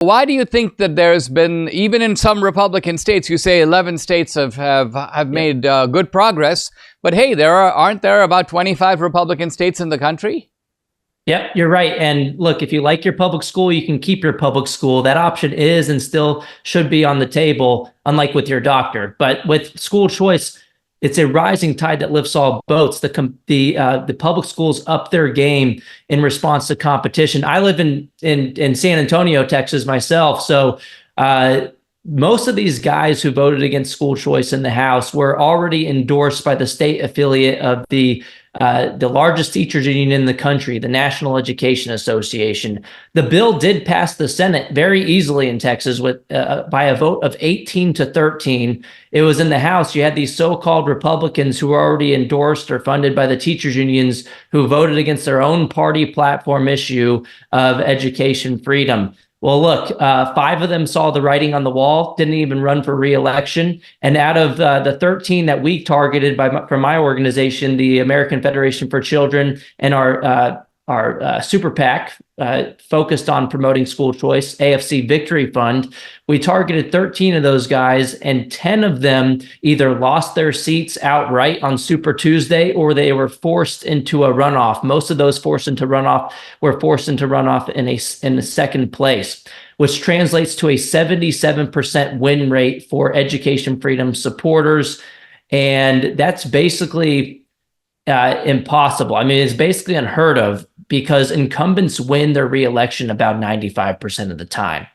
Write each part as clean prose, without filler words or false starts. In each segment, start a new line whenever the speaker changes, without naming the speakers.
Why do you think that there's been, even in some Republican states, you say 11 states have made good progress, but hey, aren't there about 25 Republican states in the country?
Yep, you're right. And look, if you like your public school, you can keep your public school. That option is and still should be on the table, unlike with your doctor. But with school choice, it's a rising tide that lifts all boats. The public schools up their game in response to competition. I live in San Antonio, Texas myself. So most of these guys who voted against school choice in the House were already endorsed by the state affiliate of the largest teachers union in the country, the National Education Association. The bill did pass the Senate very easily in Texas with by a vote of 18-13. It was in the House. You had these so-called Republicans who were already endorsed or funded by the teachers unions who voted against their own party platform issue of education freedom. Well, look, 5 of them saw the writing on the wall, didn't even run for re-election. And out of the 13 that we targeted from my organization, the American Federation for Children, and our super PAC focused on promoting school choice, AFC Victory Fund, we targeted 13 of those guys, and 10 of them either lost their seats outright on Super Tuesday or they were forced into a runoff. Most of those forced into runoff were forced into runoff in a second place, which translates to a 77% win rate for education freedom supporters. And that's basically impossible. I mean, it's basically unheard of because incumbents win their reelection about 95% of the time.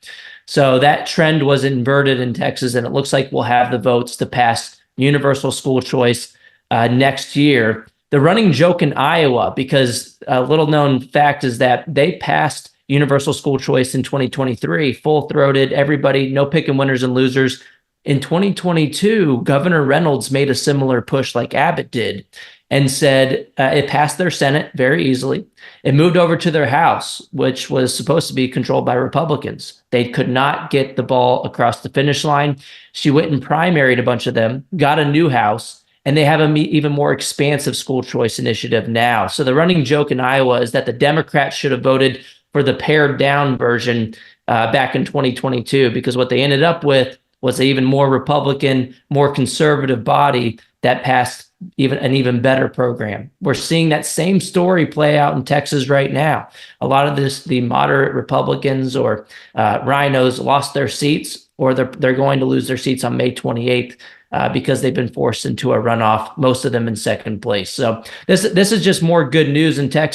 So that trend was inverted in Texas, and it looks like we'll have the votes to pass universal school choice next year. The running joke in Iowa, because a little known fact is that they passed universal school choice in 2023, full-throated, everybody, no picking winners and losers. In 2022, Governor Reynolds made a similar push like Abbott did and said it passed their Senate very easily. It moved over to their House, which was supposed to be controlled by Republicans. They could not get the ball across the finish line. She went and primaried a bunch of them, got a new House, and they have an even more expansive school choice initiative now. So the running joke in Iowa is that the Democrats should have voted for the pared down version back in 2022, because what they ended up with was an even more Republican, more conservative body that passed an even better program. We're seeing that same story play out in Texas right now. A lot of the moderate Republicans or rhinos lost their seats, or they're going to lose their seats on May 28th because they've been forced into a runoff, most of them in second place. So this is just more good news in Texas.